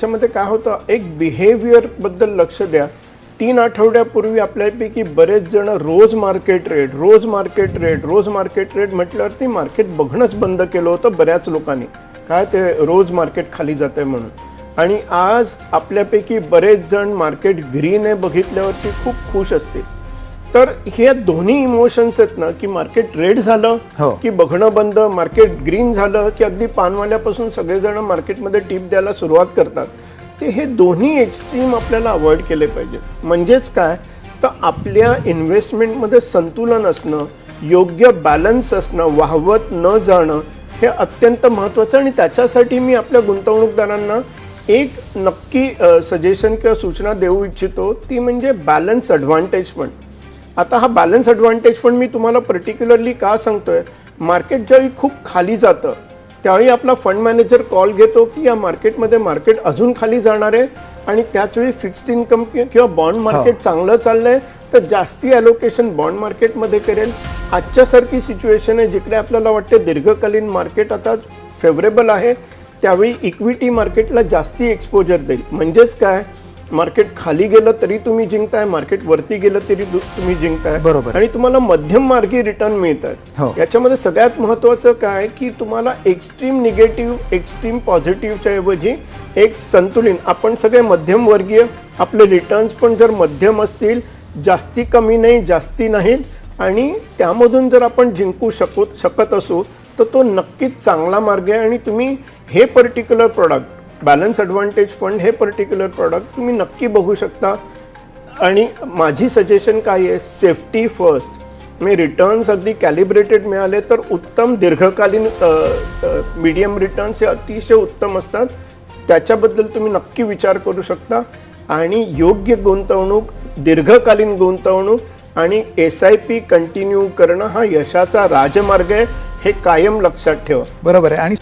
त्याच्यामध्ये काय होतं, एक बिहेवियर बद्दल लक्ष द्या. 3 आठवड्यापूर्वी आपल्यापैकी बरेच जण रोज मार्केट रेट म्हटल्यावरती मार्केट बघणंच बंद केलं होतं बऱ्याच लोकांनी. काय ते रोज मार्केट खाली जाते म्हणून. आणि आज आपल्यापैकी बरेच जण मार्केट ग्रीन आहे बघितल्यावरती खूप खुश असतील. तर हे दोन्ही इमोशन्स आहेत ना, की मार्केट रेड झालं की बघणं बंद, मार्केट ग्रीन झालं की अगदी पानवाल्यापासून सगळेजण मार्केटमध्ये टिप द्यायला सुरुवात करतात. ते हे दोन्ही एक्स्ट्रीम आपल्याला अवॉइड केले पाहिजे. म्हणजेच काय तर आपल्या इन्व्हेस्टमेंटमध्ये संतुलन असणं, योग्य बॅलन्स असणं, वाहवत न जाणं हे अत्यंत महत्त्वाचं. आणि त्याच्यासाठी मी आपल्या गुंतवणूकदारांना एक नक्की सजेशन किंवा सूचना देऊ इच्छितो, ती म्हणजे बॅलन्स ॲडव्हान्टेज फंड. आता हा बॅलन्स ॲडव्हान्टेज फंड मी तुम्हाला पर्टिक्युलरली का सांगतोय, मार्केट ज्यावेळी खूप खाली जातं त्यावेळी आपला फंड मॅनेजर कॉल घेतो की या मार्केटमध्ये मार्केट अजून खाली जाणार आहे आणि त्याचवेळी फिक्स्ड इन्कम किंवा बॉन्ड मार्केट चांगलं चाललंय तर जास्ती ॲलोकेशन बॉन्ड मार्केटमध्ये करेल. आजच्यासारखी सिच्युएशन आहे जिकडे आपल्याला वाटते दीर्घकालीन मार्केट आता फेवरेबल आहे, त्यावेळी इक्विटी मार्केटला जास्ती एक्सपोजर देईल. म्हणजेच काय, मार्केट खाली गेलं तरी तुम्ही जिंकताय, मार्केट वरती गेलं तरी तुम्ही जिंकताय, बरोबर. आणि तुम्हाला मध्यम मार्गी रिटर्न मिळतात. याच्यामध्ये सगळ्यात महत्त्वाचं काय की तुम्हाला एक्स्ट्रीम निगेटिव्ह एक्स्ट्रीम पॉझिटिव्हच्या ऐवजी एक संतुलन, आपण सगळे मध्यम वर्गीय, आपले रिटर्न्स पण जर मध्यम असतील, जास्ती कमी नाही जास्ती नाहीत, आणि त्यामधून जर आपण जिंकू शकत असू तर तो नक्कीच चांगला मार्ग आहे. आणि तुम्ही हे particular product balance advantage fund हे पर्टिक्युलर प्रॉडक्ट तुम्ही नक्की बघू शकता. आणि माझी सजेशन काय आहे, सेफ्टी फर्स्ट. मी रिटर्न्स अगदी कॅलिब्रेटेड मिळाले तर उत्तम, दीर्घकालीन मीडियम रिटर्न्स हे अतिशय उत्तम असतात, त्याच्याबद्दल तुम्ही नक्की विचार करू शकता. आणि योग्य गुंतवणूक, दीर्घकालीन गुंतवणूक आणि SIP कंटिन्यू करणं हा यशाचा राजमार्ग आहे, हे कायम लक्षात ठेवा. बरोबर आहे. आणि